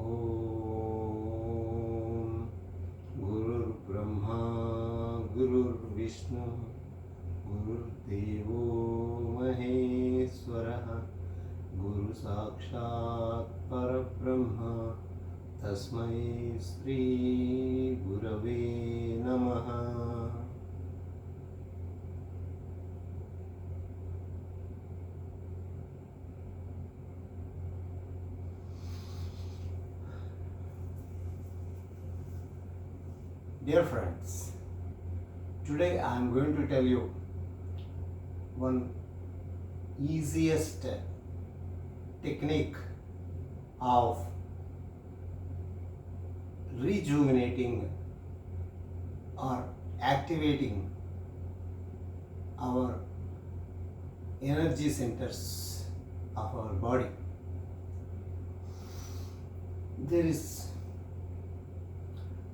ॐ गुरुर्ब्रह्मा गुरुर्विष्णु गुरुर्देवो महेश्वरः गुरुसाक्षात् परब्रह्म तस्मै श्री गुरवे नमः. Dear friends, today I am going to tell you one easiest technique of rejuvenating or activating our energy centers of our body. There is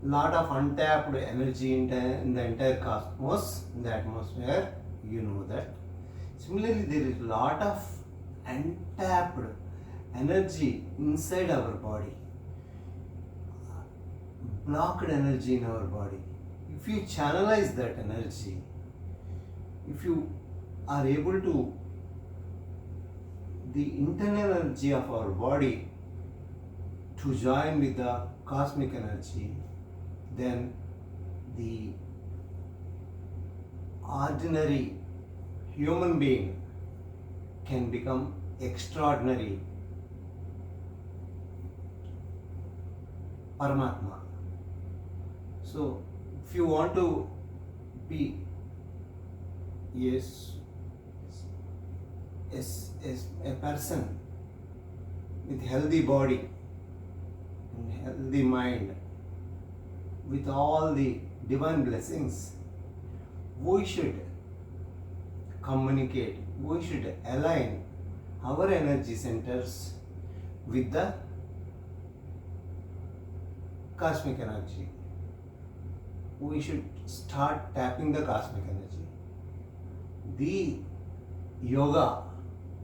lot of untapped energy in the entire cosmos, in the atmosphere, you know that. Similarly, there is lot of untapped energy inside our body, blocked energy in our body. If you channelize that energy, if you are able to, the internal energy of our body to join with the cosmic energy, then the ordinary human being can become extraordinary Paramatma. So, if you want to be a person with healthy body and healthy mind, with all the divine blessings, we should communicate, we should align our energy centers with the cosmic energy. We should start tapping the cosmic energy. The yoga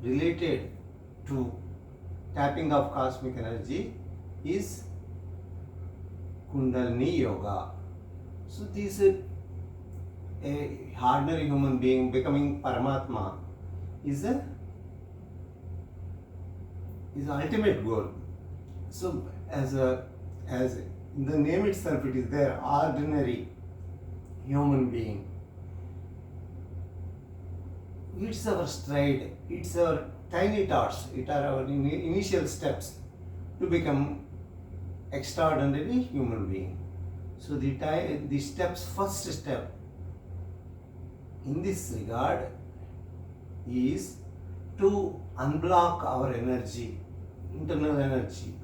related to tapping of cosmic energy is Kundalini Yoga. So this is a ordinary human being becoming Paramatma is ultimate goal. So as in the name itself it is there, ordinary human being. It's our stride, it's our tiny thoughts, it are our initial steps to become extraordinary human being. So the first step in this regard is to unblock our energy, internal energy,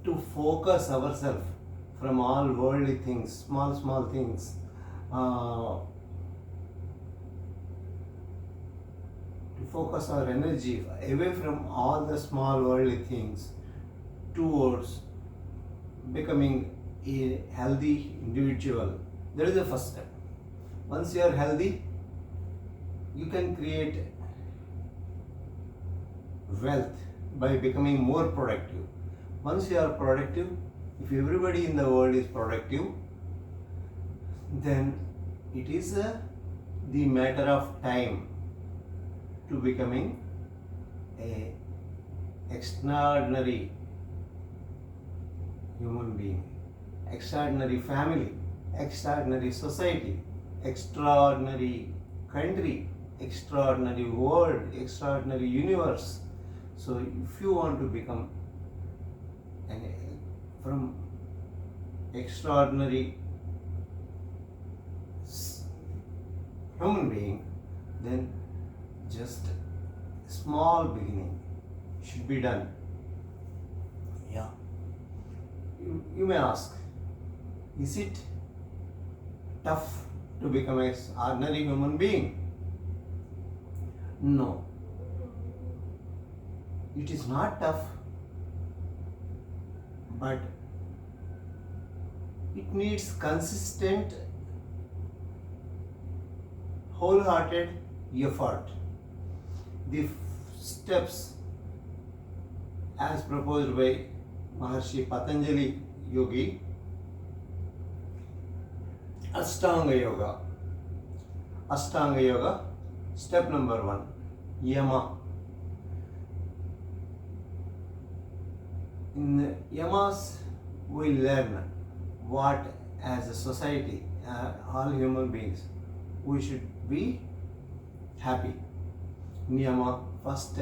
to focus ourselves from all worldly things, small things, to focus our energy away from all the small worldly things towards becoming a healthy individual. That is the first step. Once you are healthy, you can create wealth by becoming more productive. Once you are productive, if everybody in the world is productive, then it is the matter of time to becoming a extraordinary human being, extraordinary family, extraordinary society, extraordinary country, extraordinary world, extraordinary universe. So if you want to become from extraordinary human being, then just small beginning should be done. Yeah. You may ask, is it tough to become an ordinary human being? No. It is not tough, but it needs consistent, wholehearted effort. The steps as proposed by Maharshi Patanjali Yogi, Ashtanga Yoga. Ashtanga Yoga, step number 1, Yama. In Yamas, we learn what as a society, all human beings, we should be happy. Niyama, first,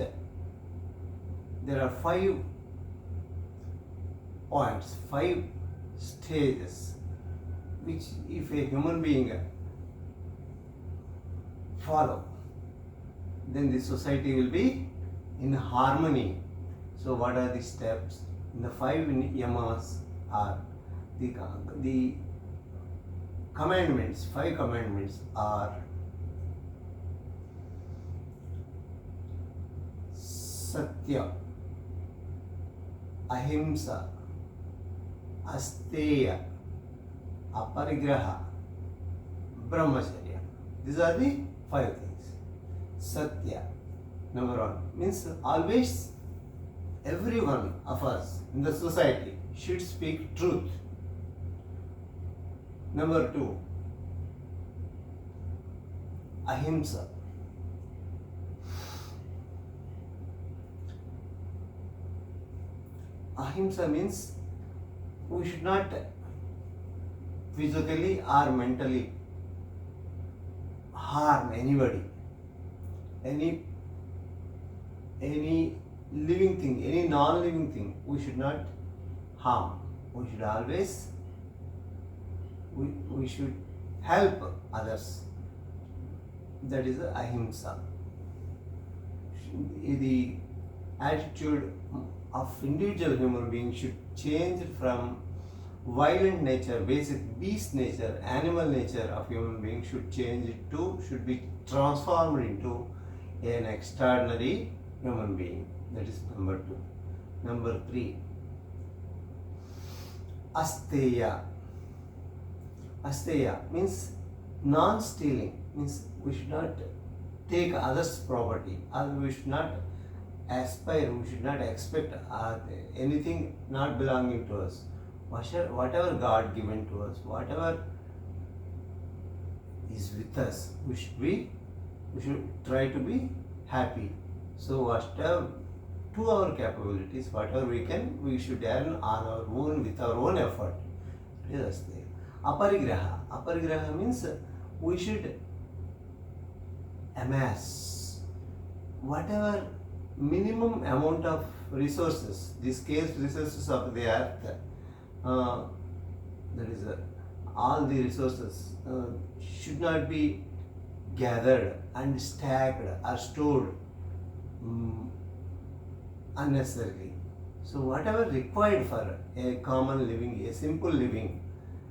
there are 5 points, 5 stages, which if a human being follow, then the society will be in harmony. So what are the steps? In the 5 yamas are the commandments. 5 commandments are Satya, Ahimsa, Asteya, Aparigraha, Brahmacharya. These are the 5 things. Satya, number 1, means always every one of us in the society should speak truth. Number 2, Ahimsa. Ahimsa means we should not physically or mentally harm anybody, any living thing, any non-living thing, we should not harm. We should always, we should help others. That is ahimsa. The attitude of individual human being should change from violent nature, basic beast nature, animal nature of human being should change should be transformed into an extraordinary human being. That is number 2. Number 3, Asteya. Asteya means non-stealing, means we should not take others' property, or we should not aspire, we should not expect anything not belonging to us. Whatever God given to us, whatever is with us, we should try to be happy. So whatever to our capabilities, whatever we can, we should earn on our own with our own effort. It is there. Aparigraha. Aparigraha means we should amass whatever minimum amount of resources, the scarce resources of the earth, that is all the resources should not be gathered and stacked or stored unnecessarily. So whatever required for a common living, a simple living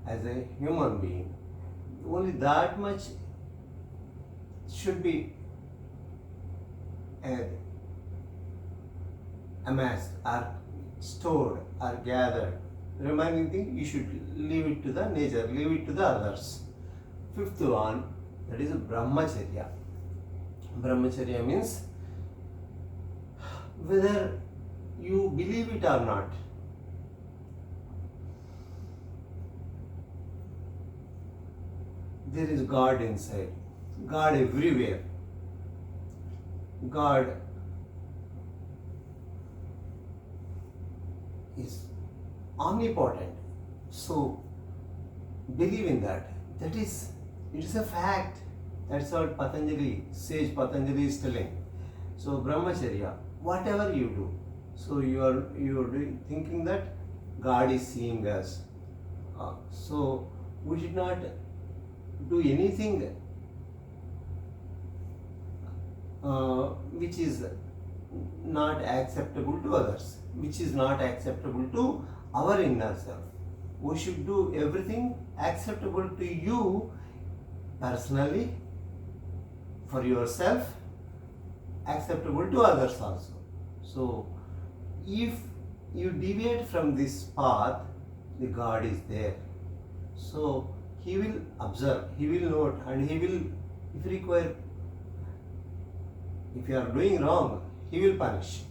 as a human being, only that much should be amassed or stored or gathered. The remaining thing you should leave it to the nature, leave it to the others. 5th one, that is Brahmacharya. Brahmacharya means whether you believe it or not, there is God inside, God everywhere. God is omnipotent. So believe in that. It is a fact. That's what sage Patanjali is telling. So Brahmacharya, whatever you do, so you are thinking that God is seeing us. So we should not do anything which is not acceptable to others, which is not acceptable to our inner self. We should do everything acceptable to you personally, for yourself, acceptable to others also. So if you deviate from this path, the God is there. So He will observe, He will note, and He will, if required, if you are doing wrong, He will punish.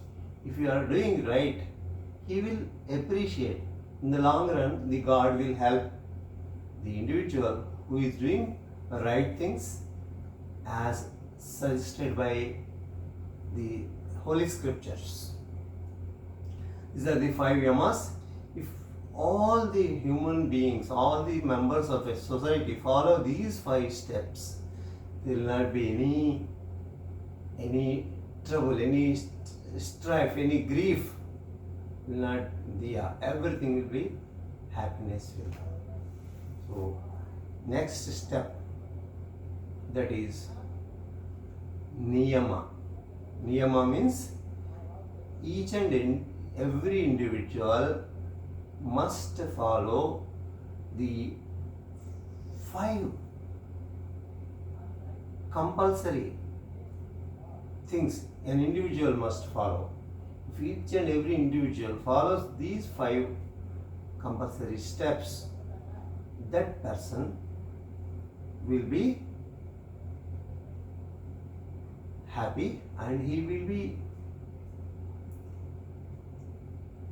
If you are doing right, he will appreciate. In the long run, the God will help the individual who is doing the right things as suggested by the Holy Scriptures. These are the 5 yamas. If all the human beings, all the members of a society follow these 5 steps, there will not be any trouble, any strife, any grief. Will not, everything will be happiness filled. So, next step, that is niyama. Niyama means each and every individual must follow the 5 compulsory things an individual must follow. If each and every individual follows these 5 compulsory steps, that person will be happy and he will be.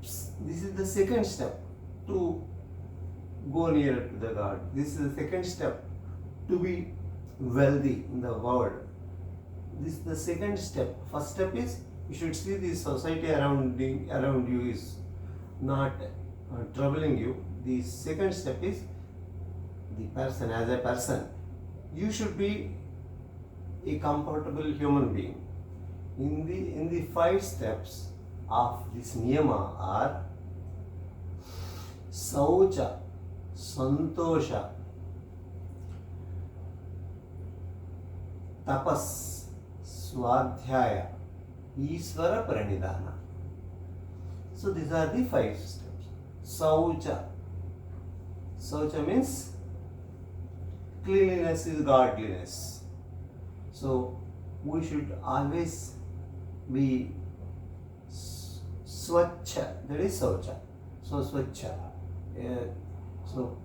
This is the second step to go nearer to the God. This is the second step to be wealthy in the world. This is the second step. First step is you should see the society around you is not troubling you. The second step is the person as a person. You should be a comfortable human being. In the 5 steps of this niyama are saucha, santosha, tapas, swadhyaya, Ishvara Pranidhana. So these are the 5 steps. Saucha. Saucha means cleanliness is godliness. So we should always be swachha. That is saucha. So swachha. So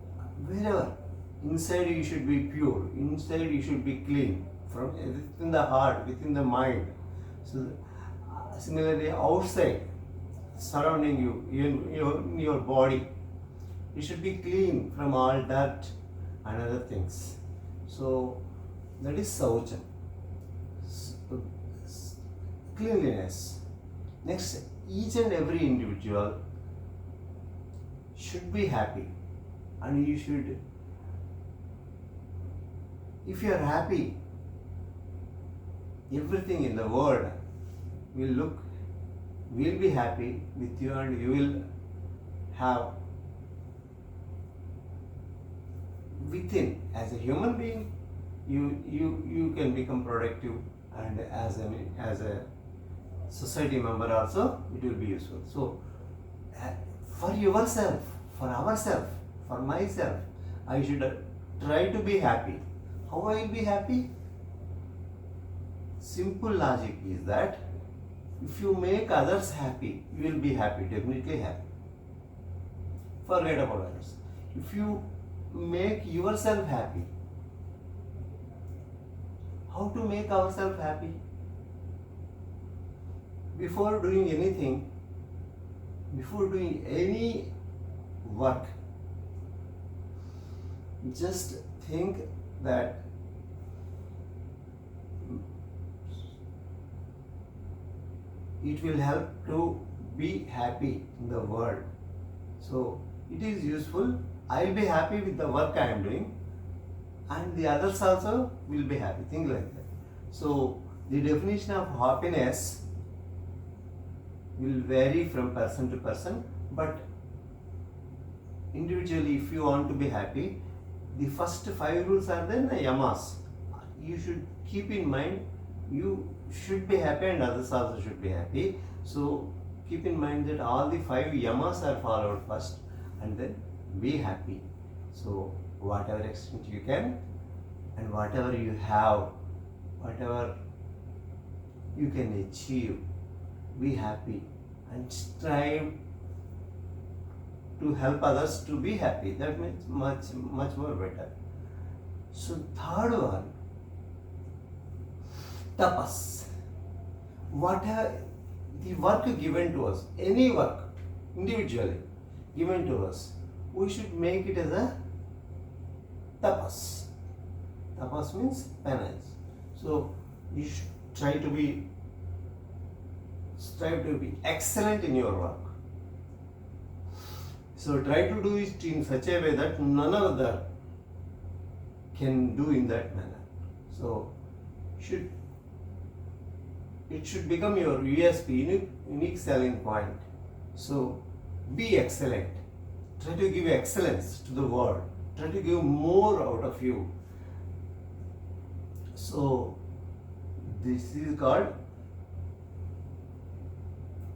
wherever, inside you should be pure. Inside you should be clean. From within the heart, within the mind. So similarly, outside, surrounding you, in your body, you should be clean from all dirt and other things. So that is saucha, cleanliness. Next, each and every individual should be happy, and you should. If you are happy, everything in the world will be happy with you, and you will have within, as a human being, you can become productive, and as a society member also it will be useful. So for yourself, for ourselves, for myself, I should try to be happy. How I will be happy? Simple logic is that if you make others happy, you will be happy, definitely happy. Forget about others. If you make yourself happy, how to make ourselves happy? Before doing anything, before doing any work, just think that it will help to be happy in the world. So it is useful. I will be happy with the work I am doing, and the others also will be happy. Think like that. So the definition of happiness will vary from person to person, but individually, if you want to be happy, the first 5 rules are then yamas. You should keep in mind, you should be happy and others also should be happy. So keep in mind that all the 5 yamas are followed first, and then be happy. So whatever extent you can, and whatever you have, whatever you can achieve, be happy and strive to help others to be happy. That means much more better. So third one, tapas. Whatever the work given to us, any work, individually given to us, we should make it as a tapas. Tapas means penance. So you should strive to be excellent in your work. So try to do it in such a way that none other can do in that manner. So it should become your USP, unique selling point. So be excellent. Try to give excellence to the world. Try to give more out of you. So this is called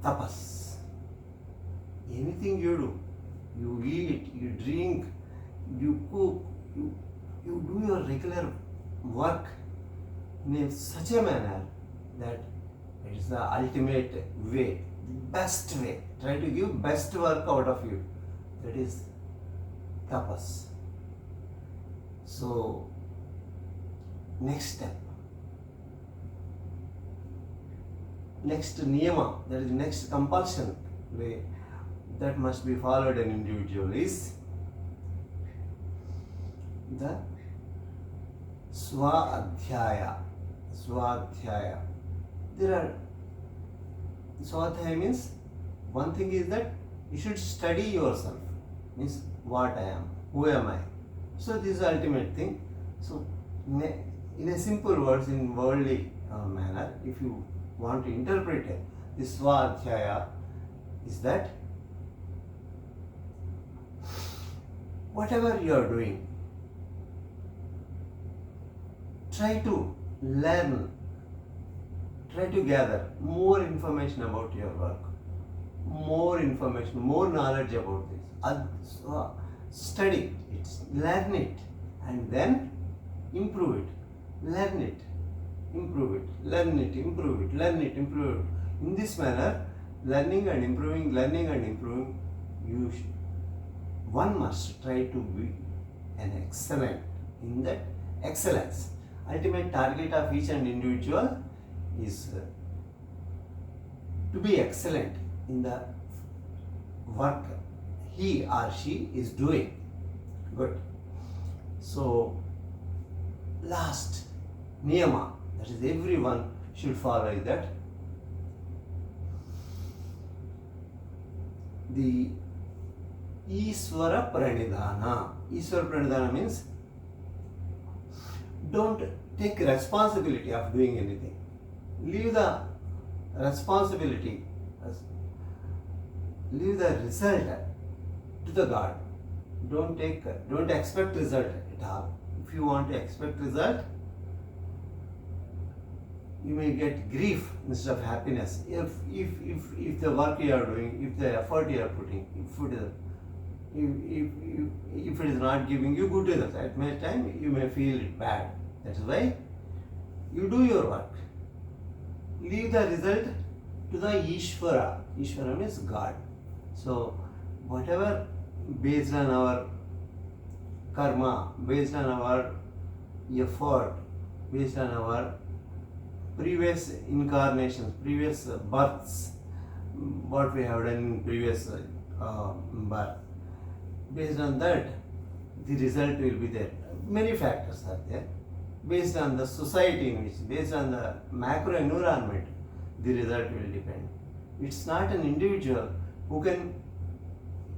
tapas. Anything you do, you eat, you drink, you cook, you do your regular work in such a manner that it is the ultimate way, best way. Try to give best work out of you. That is tapas. So next step, next niyama, that is next compulsion way that must be followed in individual is the swadhyaya. Swadhyaya. There are swadhyaya means one thing is that you should study yourself. Means what I am, who am I. So this is the ultimate thing. So in a simple words, in worldly manner, if you want to interpret it, this swadhyaya is that whatever you are doing, try to learn, try to gather more information about your work, more information, more knowledge about this. Study it, learn it, and then improve it. Learn it, improve it, learn it, improve it, learn it, improve it. In this manner, learning and improving, one must try to be an excellent in that excellence. Ultimate target of each and individual is to be excellent in the work he or she is doing. Good. So last niyama, that is everyone should follow, is that the Iswara Pranidhana. Iswara Pranidhana means don't take responsibility of doing anything. Leave the responsibility, leave the result to the God. Don't expect result at all. If you want to expect result, you may get grief instead of happiness. If the work you are doing, if the effort you are putting, if it is not giving you good results, at many time you may feel it bad. That's why you do your work. Leave the result to the Ishvara. Ishvara means God. So whatever based on our karma, based on our effort, based on our previous incarnations, previous births, what we have done in previous birth, based on that, the result will be there. Many factors are there. Based on the society in which, based on the macro environment, the result will depend. It's not an individual who can,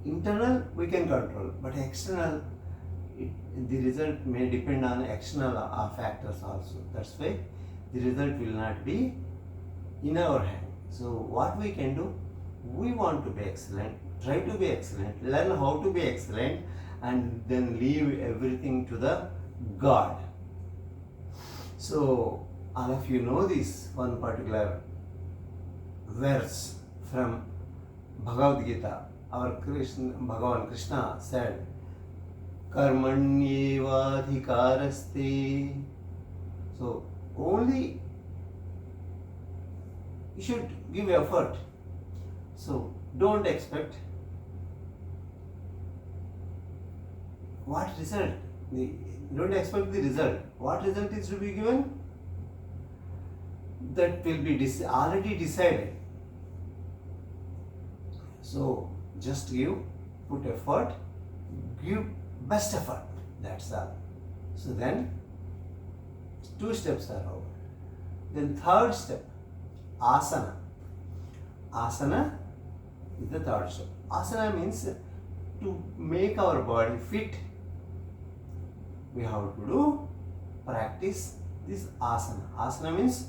internal we can control, but external, the result may depend on external factors also. That's why the result will not be in our hand. So what we can do, we want to be excellent, try to be excellent, learn how to be excellent, and then leave everything to the God. So all of you know this one particular verse from Bhagavad Gita. Our Bhagavan Krishna said, Karmanyevadhikaraste. So only you should give effort. So don't expect what result. Don't expect the result. What result is to be given? That will be already decided. So Just put effort, give best effort. That's all. So then, 2 steps are over. Then third step, asana. Asana is the third step. Asana means to make our body fit. We have to practice this asana. Asana means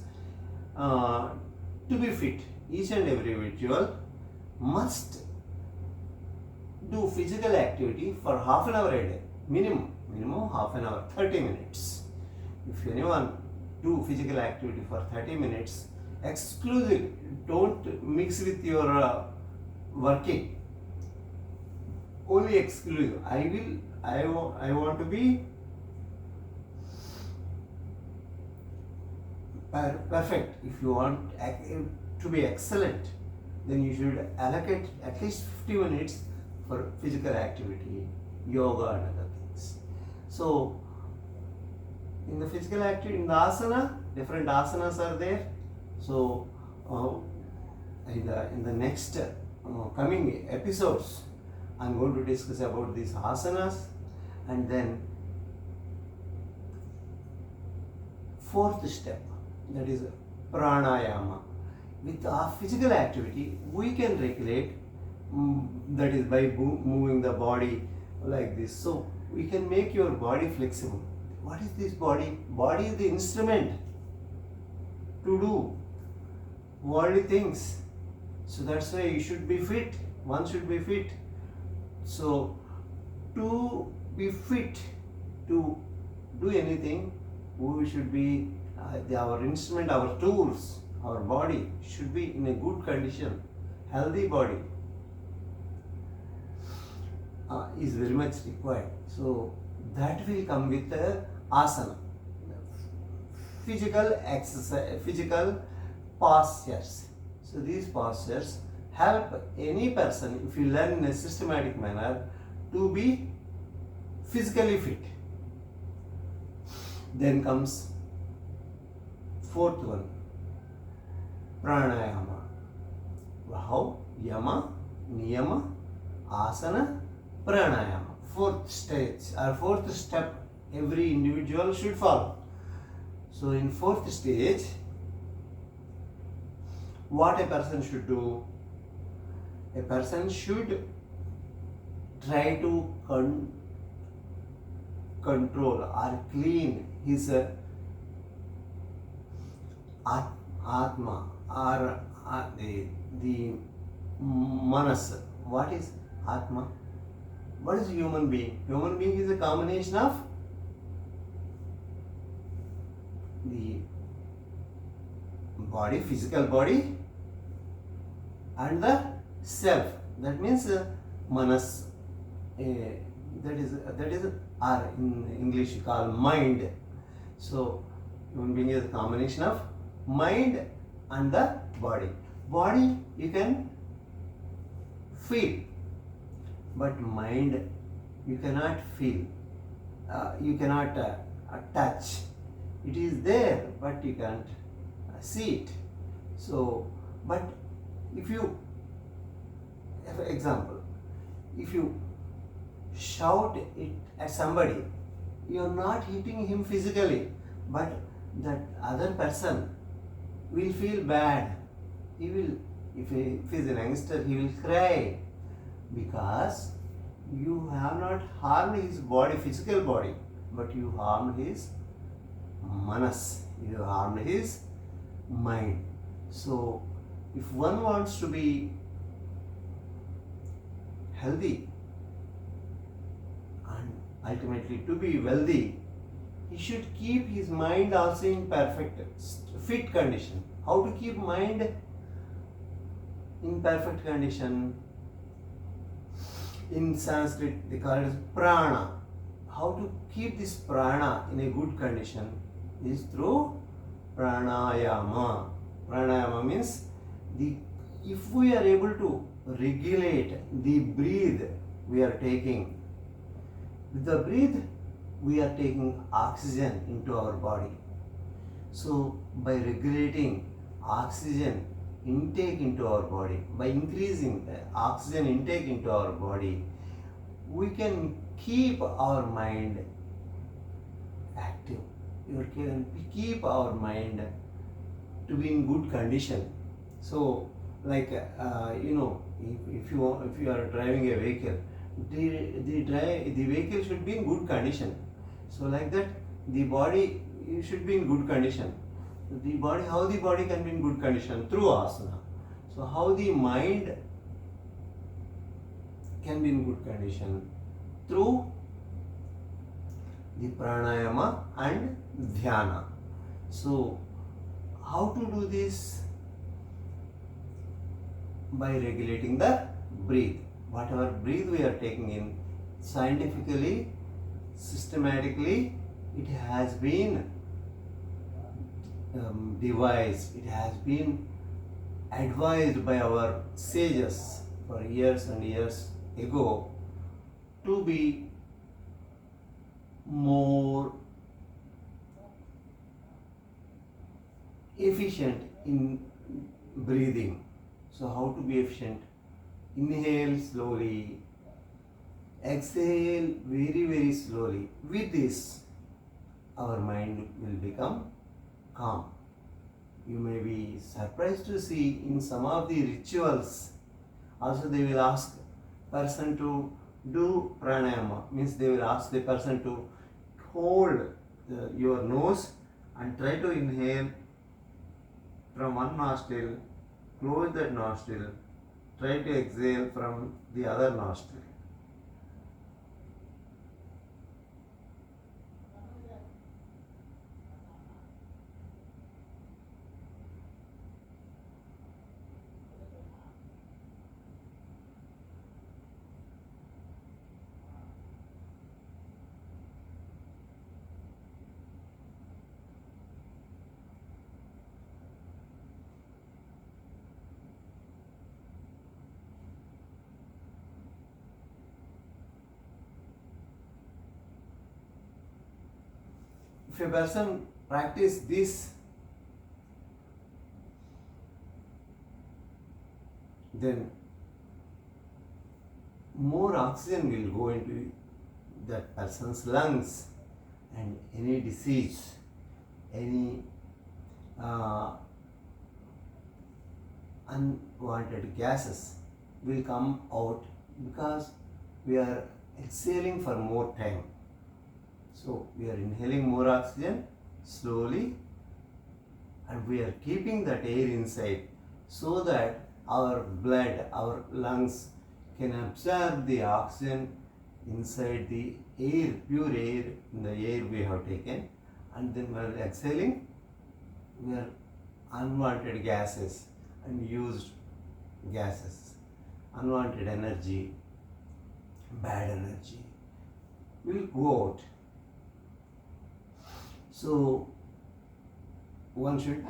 to be fit. Each and every individual must do physical activity for half an hour a day. Minimum half an hour, 30 minutes. If anyone do physical activity for 30 minutes, exclusive, don't mix with your working. Only exclusive. I want to be perfect. If you want to be excellent, then you should allocate at least 50 minutes for physical activity, yoga and other things. So, in the physical activity, in the asana, different asanas are there. So, in the next coming episodes, I'm going to discuss about these asanas, and then fourth step, that is pranayama. With our physical activity, we can regulate, that is by moving the body like this. So we can make your body flexible. What is this body? Body is the instrument to do worldly things. So that's why you should be fit. One should be fit. So to be fit to do anything, we should be our instrument, our tools, our body should be in a good condition. Healthy body is very much required. So that will come with asana, physical exercise, physical postures. So these postures help any person, if you learn in a systematic manner, to be physically fit. Then comes fourth one, pranayama. How? Yama, niyama, asana, pranayama. Fourth stage or fourth step every individual should follow. So in fourth stage, what a person should do? A person should try to control or clean his atma or the manas. What is atma? What is human being? Human being is a combination of the body, physical body, and the self. That means manas. That is or in English you call mind. So human being is a combination of mind and the body. Body you can feel, but mind you cannot feel. You cannot touch. It is there, but you can't see it. So, but if you, for example, if you shout it at somebody, you are not hitting him physically, but that other person will feel bad. He will, if he is a youngster, he will cry because you have not harmed his body, physical body, but you harmed his manas, you harmed his mind. So, if one wants to be healthy and ultimately to be wealthy, he should keep his mind also in perfect, fit condition. How to keep mind in perfect condition? In Sanskrit, they call it as prana. How to keep this prana in a good condition is through pranayama. Pranayama means if we are able to regulate the breathe we are taking. With the breathe, we are taking oxygen into our body. So by regulating oxygen intake into our body, by increasing the oxygen intake into our body, we can keep our mind active. We can keep our mind to be in good condition. So, like if you are driving a vehicle, the vehicle should be in good condition. So, like that, the body should be in good condition. How the body can be in good condition? Through asana. So how the mind can be in good condition? Through the pranayama and dhyana. So how to do this? By regulating the breath. Whatever breath we are taking in, scientifically, systematically, it has been devised, it has been advised by our sages for years and years ago to be more efficient in breathing. So how to be efficient? Inhale slowly, exhale very very slowly. With this, our mind will become calm. You may be surprised to see in some of the rituals also they will ask person to do pranayama, means they will ask the person to hold your nose and try to inhale from one nostril, close that nostril, try to exhale from the other nostril. If a person practice this, then more oxygen will go into that person's lungs, and any disease, any unwanted gases will come out because we are exhaling for more time. So we are inhaling more oxygen slowly and we are keeping that air inside so that our blood, our lungs can absorb the oxygen inside the air, pure air, in the air we have taken, and then while exhaling, we are unwanted gases and used gases, unwanted energy, bad energy will go out. So one should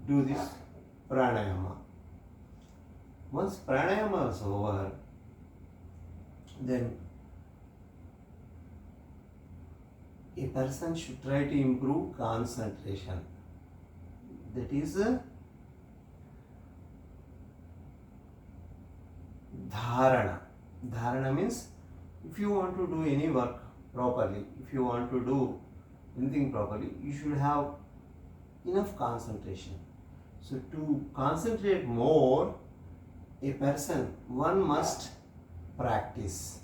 do this pranayama. Once pranayama is over, then a person should try to improve concentration. That is dharana. Dharana means if you want to do any work properly, if you want to do anything properly, you should have enough concentration. So to concentrate more, one must practice.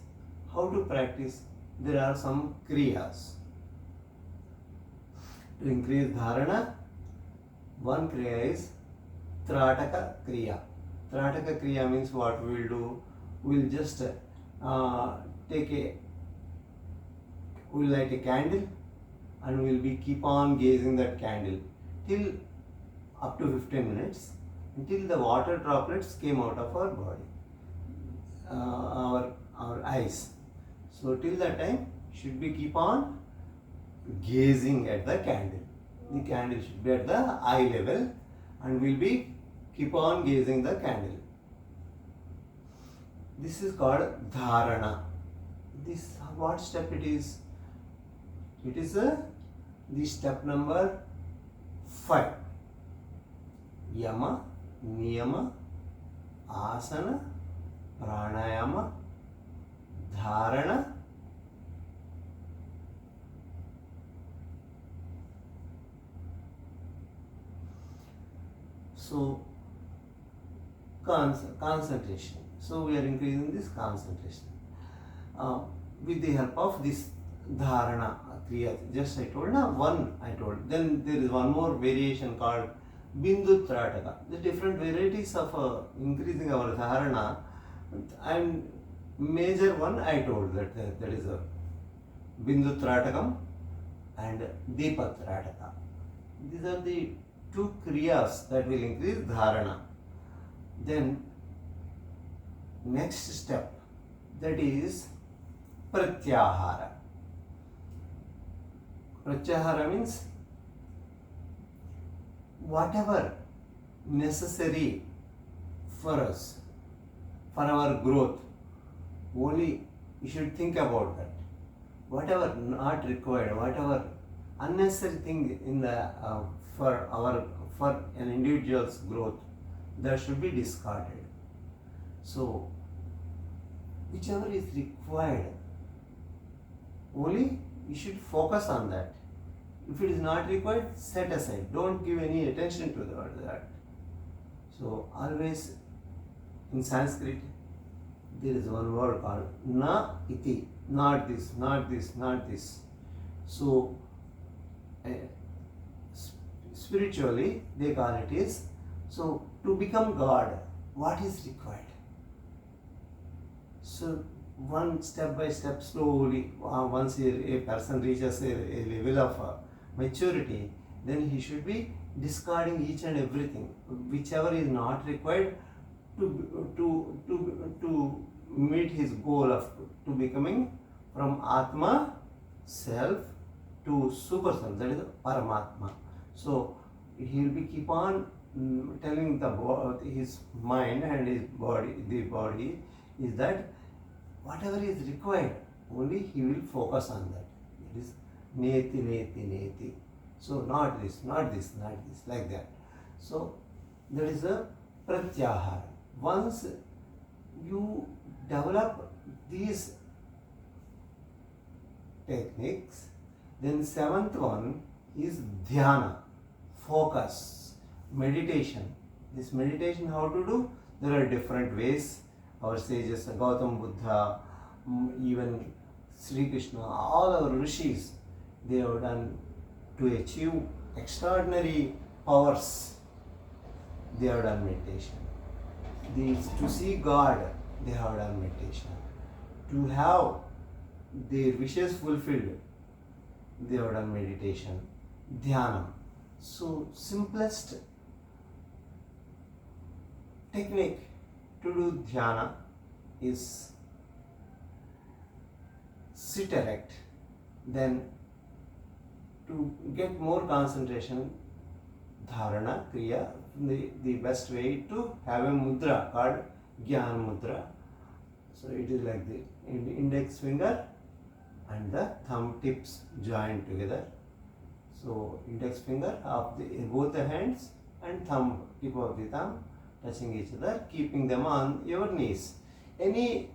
How to practice? There are some kriyas. To increase dharana, one kriya is Trataka kriya. Trataka kriya means what we will do? We will just we'll light a candle and we'll be keep on gazing that candle till up to 15 minutes until the water droplets came out of our body, our eyes. So till that time should be keep on gazing at the candle. The candle should be at the eye level and we'll be keep on gazing the candle. This is called dharana. This what step it is? It is the step number 5. Yama, niyama, asana, pranayama, dharana, so concentration. So we are increasing this concentration with the help of this dharana kriya. Just I told na, one I told. Then there is one more variation called bindu trataka. The different varieties of increasing our dharana, and major one I told that is a bindu tratakam and deepa trataka. These are the two kriyas that will increase dharana. Then next step, that is pratyahara. Pratyahara means whatever necessary for us, for our growth, only you should think about that. Whatever not required, whatever unnecessary thing in the for an individual's growth, that should be discarded. So whichever is required, only you should focus on that. If it is not required, set aside. Don't give any attention to that. So always in Sanskrit there is one word called na iti, not this, not this, not this. So spiritually they call it is, so to become God, what is required? So one step by step, slowly, once a person reaches a level of maturity, then he should be discarding each and everything, whichever is not required to meet his goal of to becoming from Atma, self, to super self, that is Paramatma. So he will be keep on telling his mind and his body, the body, is that whatever is required, only he will focus on that. It is neti, neti, neti. So not this, not this, not this, like that. So that is a pratyahara. Once you develop these techniques, then seventh one is dhyana, focus, meditation. This meditation, how to do? There are different ways. Our sages, Gautam Buddha, even Sri Krishna, all our rishis, they have done to achieve extraordinary powers. They have done meditation. To see God, they have done meditation. To have their wishes fulfilled, they have done meditation. Dhyana. So simplest technique to do dhyana is sit erect. Then to get more concentration, dharana, kriya, the best way to have a mudra called Gyan Mudra. So it is like the index finger and the thumb tips joined together. So index finger of both the hands and thumb, tip of the thumb touching each other, keeping them on your knees. Any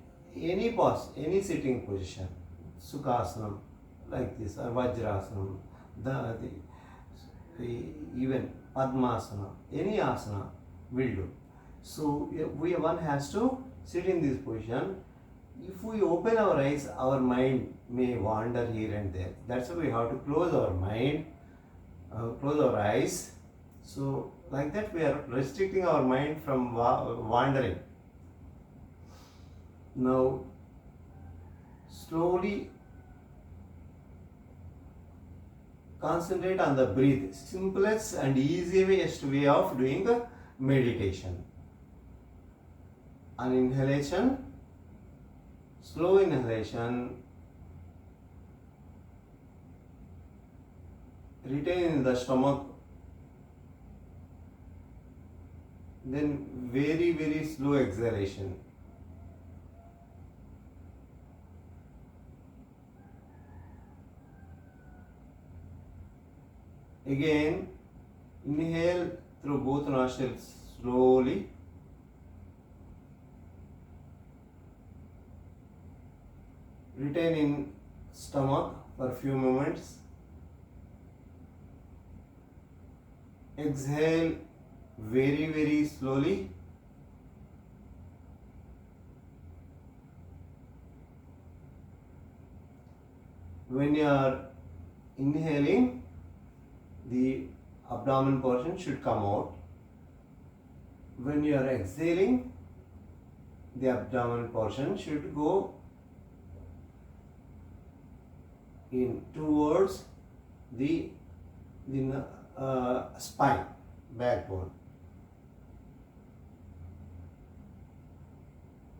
pose, any sitting position, Sukhasanam like this, or Vajrasanam, even Padmasana, any asana will do. So one has to sit in this position. If we open our eyes, our mind may wander here and there. That's why we have to close our mind, close our eyes. So like that we are restricting our mind from wandering. Now slowly concentrate on the breath. Simplest and easiest way of doing meditation. An inhalation, slow inhalation, retain in the stomach, then very, very slow exhalation. Again, inhale through both nostrils slowly. Retain in stomach for a few moments. Exhale very slowly. When you are inhaling, the abdomen portion should come out. When you are exhaling, the abdomen portion should go in towards the spine, backbone.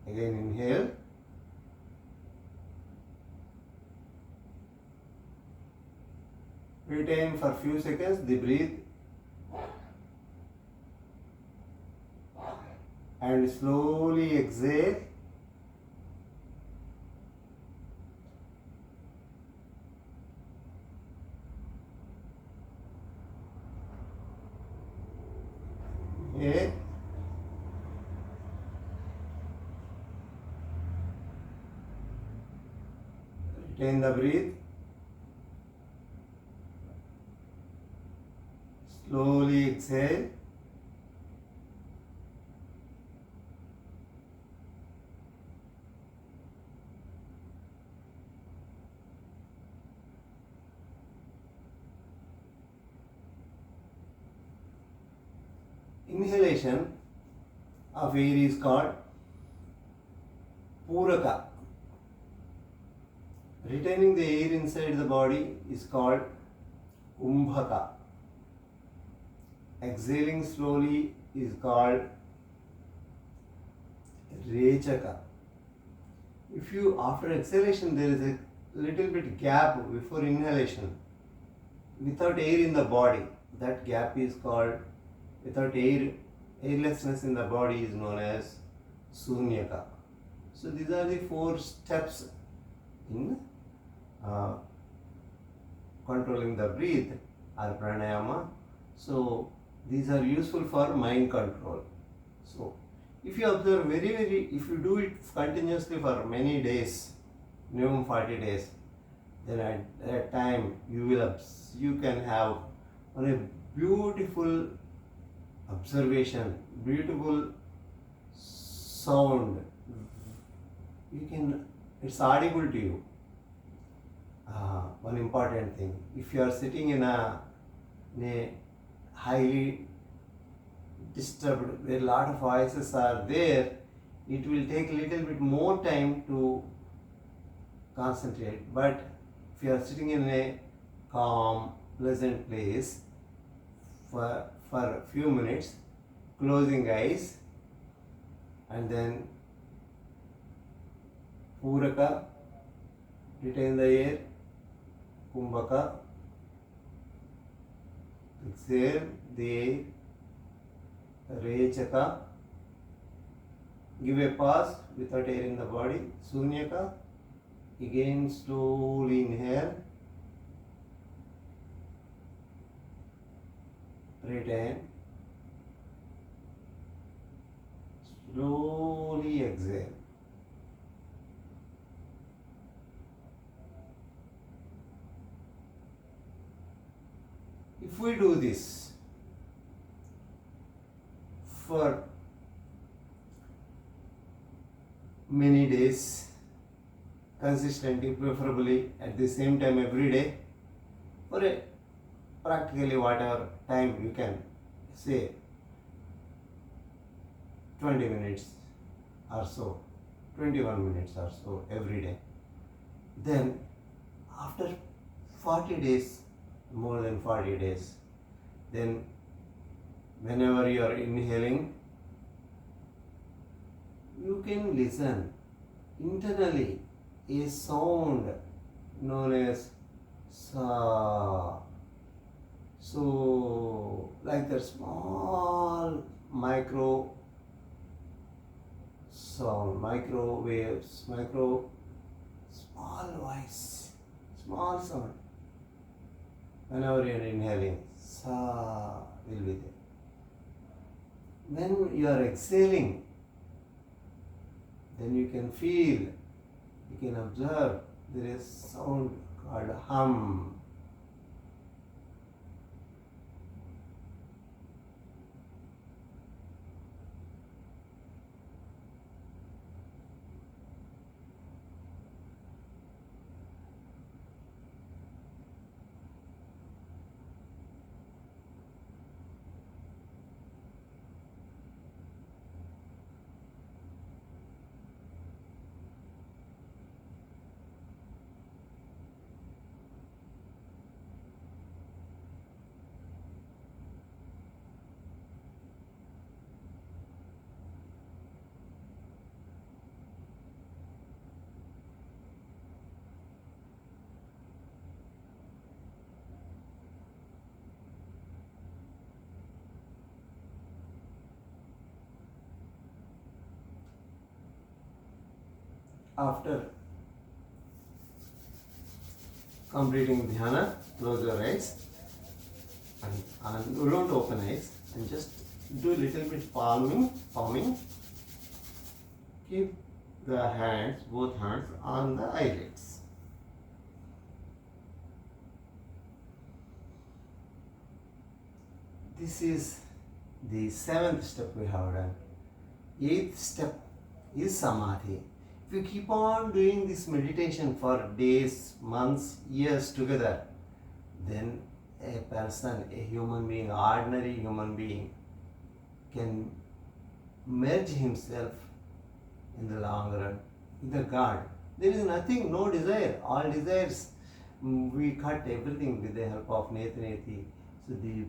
Again inhale. Retain for few seconds the breath and slowly exhale. Okay. Retain the breath. Slowly exhale. Inhalation of air is called Puraka. Retaining the air inside the body is called Kumbhaka. Exhaling slowly is called Rechaka. If you, after exhalation, there is a little bit gap before inhalation, without air in the body, that gap is called, without airlessness in the body is known as Sunyaka. So these are the 4 steps in controlling the breath or pranayama. So these are useful for mind control. So if you observe if you do it continuously for many days, minimum 40 days, then at that time you can have a beautiful observation, beautiful sound. It's audible to you. One important thing, if you are sitting in a highly disturbed, where a lot of voices are there, it will take a little bit more time to concentrate. But if you are sitting in a calm, pleasant place for a few minutes, closing eyes, and then Puraka, retain the air, Kumbhaka, exhale the air, Rechaka, give a pause without air in the body, Sunyaka, again slowly inhale, retain, slowly exhale. If we do this for many days, consistently, preferably at the same time every day, for a practically whatever time you can say, 20 minutes or so, 21 minutes or so every day, then after 40 days, more than 40 days, then whenever you are inhaling, you can listen internally a sound known as sa. So like that small micro sound, micro waves, small voice, small sound. Whenever you are inhaling, sa will be there. When you are exhaling, then you can feel, you can observe there is sound called hum. After completing dhyana, close your eyes and don't open eyes and just do a little bit palming. Keep the hands, both hands on the eyelids. This is the 7th step we have done. 8th step is samadhi. If you keep on doing this meditation for days, months, years together, then a person, a human being, ordinary human being, can merge himself in the long run with the God. There is nothing, no desire. All desires, we cut everything with the help of Neti Neti. So the